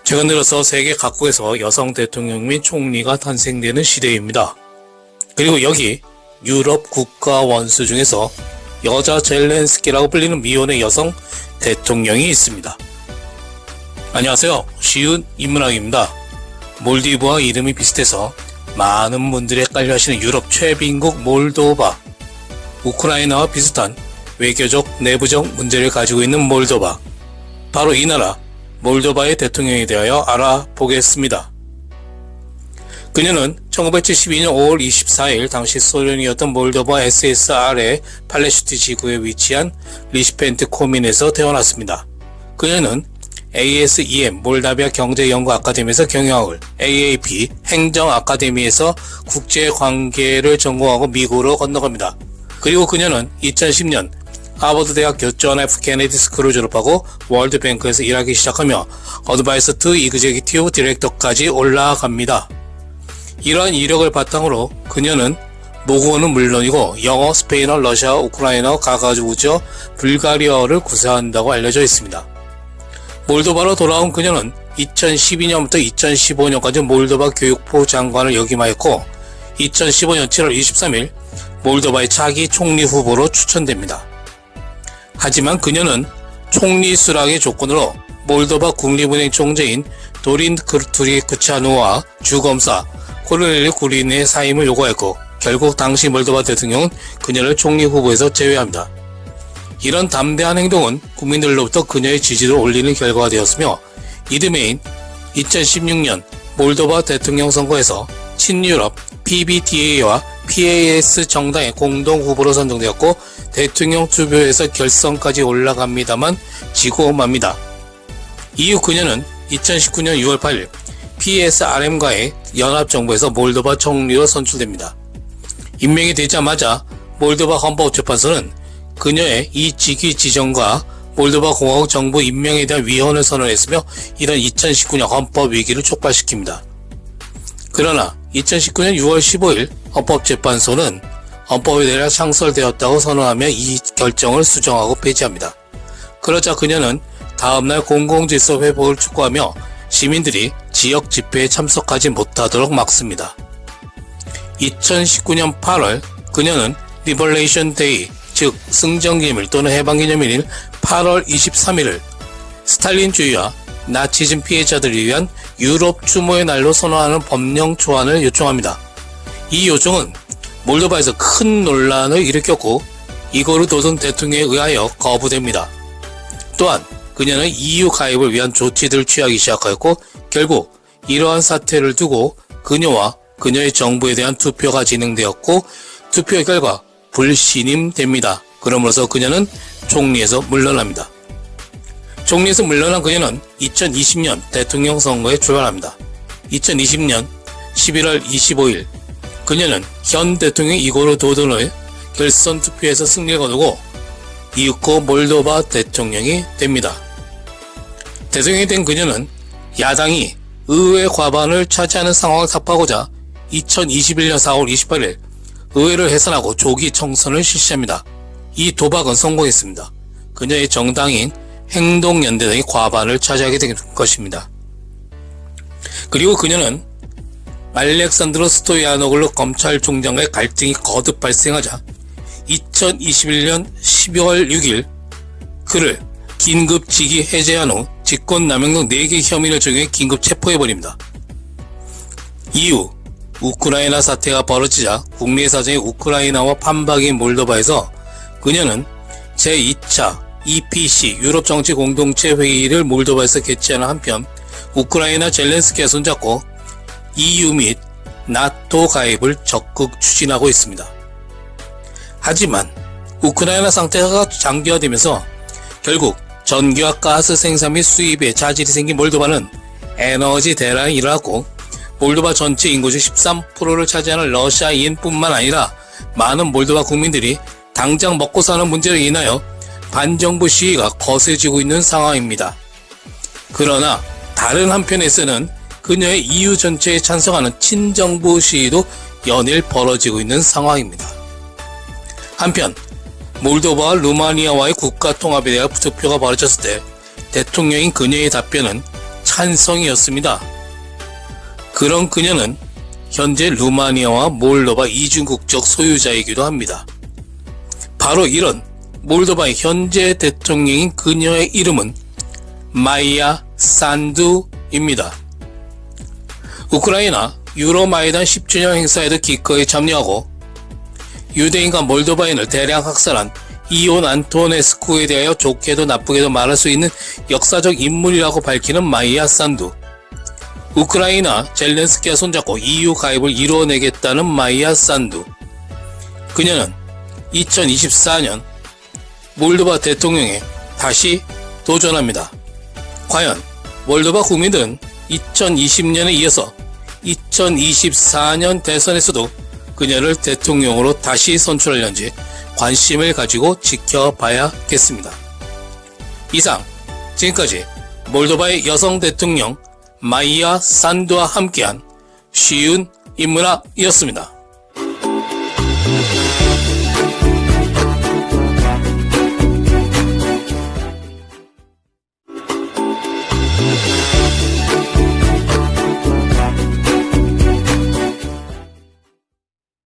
최근 들어서 세계 각국에서 여성 대통령 및 총리가 탄생되는 시대입니다. 그리고 여기 유럽 국가 원수 중에서 여자 젤렌스키라고 불리는 미혼의 여성 대통령이 있습니다. 안녕하세요. 쉬운 인문학입니다. 몰디브와 이름이 비슷해서 많은 분들이 헷갈려 하시는 유럽 최빈국 몰도바, 우크라이나와 비슷한 외교적 내부적 문제를 가지고 있는 몰도바, 바로 이 나라 몰도바의 대통령에 대하여 알아보겠습니다. 그녀는 1972년 5월 24일 당시 소련이었던 몰도바 SSR의 팔레슈티 지구에 위치한 리시펜트 코민에서 태어났습니다. 그녀는 ASEM 몰다비아 경제연구 아카데미에서 경영학을, AAP 행정 아카데미에서 국제관계를 전공하고 미국으로 건너갑니다. 그리고 그녀는 2010년 하버드 대학교 존 F 케네디 스쿨을 졸업하고 월드뱅크에서 일하기 시작하며 어드바이서 투 이그제큐티브 디렉터까지 올라갑니다. 이러한 이력을 바탕으로 그녀는 모국어는 물론이고 영어, 스페인어, 러시아어, 우크라이나어, 가가우즈어, 불가리아어를 구사한다고 알려져 있습니다. 몰도바로 돌아온 그녀는 2012년부터 2015년까지 몰도바 교육부 장관을 역임하였고 2015년 7월 23일 몰도바의 차기 총리 후보로 추천됩니다. 하지만 그녀는 총리 수락의 조건으로 몰도바 국립은행 총재인 도린 크투리크차누와 주검사 코르넬리 구린의 사임을 요구했고 결국 당시 몰도바 대통령은 그녀를 총리 후보에서 제외합니다. 이런 담대한 행동은 국민들로부터 그녀의 지지를 올리는 결과가 되었으며 이듬해인 2016년 몰도바 대통령 선거에서 친유럽 PBTA와 PAS 정당의 공동 후보로 선정되었고 대통령 투표에서 결선까지 올라갑니다만 지고 맙니다. 이후 그녀는 2019년 6월 8일 PSRM과의 연합정부에서 몰도바 총리로 선출됩니다. 임명이 되자마자 몰도바 헌법재판소는 그녀의 이 직위 지정과 몰도바 공화국 정부 임명에 대한 위헌을 선언했으며 이런 2019년 헌법 위기를 촉발시킵니다. 그러나 2019년 6월 15일 헌법재판소는 헌법에 대해 창설되었다고 선언하며 이 결정을 수정하고 폐지합니다. 그러자 그녀는 다음날 공공질서 회복을 촉구하며 시민들이 지역 집회에 참석하지 못하도록 막습니다. 2019년 8월 그녀는 리버레이션 데이, 즉 승전기념일 또는 해방기념일인 8월 23일을 스탈린주의와 나치즘 피해자들을 위한 유럽 추모의 날로 선언하는 법령 초안을 요청합니다. 이 요청은 몰도바에서 큰 논란을 일으켰고 이고르 도돈 대통령에 의하여 거부됩니다. 또한 그녀는 EU 가입을 위한 조치들을 취하기 시작하였고 결국 이러한 사태를 두고 그녀와 그녀의 정부에 대한 투표가 진행되었고 투표의 결과 불신임됩니다. 그러므로서 그녀는 총리에서 물러납니다. 총리에서 물러난 그녀는 2020년 대통령 선거에 출마합니다. 2020년 11월 25일 그녀는 현 대통령 이고르 도돈의 결선 투표에서 승리를 거두고 이윽고 몰도바 대통령이 됩니다. 대통령이 된 그녀는 야당이 의회 과반을 차지하는 상황을 타파하고자 2021년 4월 28일 의회를 해산하고 조기 총선을 실시합니다. 이 도박은 성공했습니다. 그녀의 정당인 행동연대 등이 과반을 차지하게 된 것입니다. 그리고 그녀는 알렉산드로 스토야노글루 검찰총장과의 갈등이 거듭 발생하자 2021년 12월 6일 그를 긴급 직위 해제한 후 직권남용 등 4개 혐의를 적용해 긴급 체포해버립니다. 이후 우크라이나 사태가 벌어지자 국내 사정의 우크라이나와 판박인 몰도바에서 그녀는 제2차 EPC 유럽 정치 공동체 회의를 몰도바에서 개최하는 한편 우크라이나 젤렌스키와 손잡고 EU 및 나토 가입을 적극 추진하고 있습니다. 하지만 우크라이나 상태가 장기화되면서 결국 전기와 가스 생산 및 수입에 차질이 생긴 몰도바는 에너지 대란이 일어났고 몰도바 전체 인구 중 13%를 차지하는 러시아인뿐만 아니라 많은 몰도바 국민들이 당장 먹고 사는 문제로 인하여 반정부 시위가 거세지고 있는 상황입니다. 그러나 다른 한편에서는 그녀의 EU 전체에 찬성하는 친정부 시위도 연일 벌어지고 있는 상황입니다. 한편 몰도바와 루마니아와의 국가 통합에 대한 투표가 벌어졌을 때 대통령인 그녀의 답변은 찬성이었습니다. 그런 그녀는 현재 루마니아와 몰도바 이중국적 소유자이기도 합니다. 바로 이런 몰도바의 현재 대통령인 그녀의 이름은 마이야 산두입니다. 우크라이나 유로마이단 10주년 행사에도 기꺼이 참여하고 유대인과 몰도바인을 대량 학살한 이온 안토네스쿠에 대하여 좋게도 나쁘게도 말할 수 있는 역사적 인물이라고 밝히는 마이야 산두. 우크라이나 젤렌스키와 손잡고 EU 가입을 이루어내겠다는 마이야 산두. 그녀는 2024년 몰도바 대통령에 다시 도전합니다. 과연 몰도바 국민들은 2020년에 이어서 2024년 대선에서도 그녀를 대통령으로 다시 선출하려는지 관심을 가지고 지켜봐야겠습니다. 이상 지금까지 몰도바의 여성 대통령 마이야 산두와 함께한 쉬운 인문학이었습니다.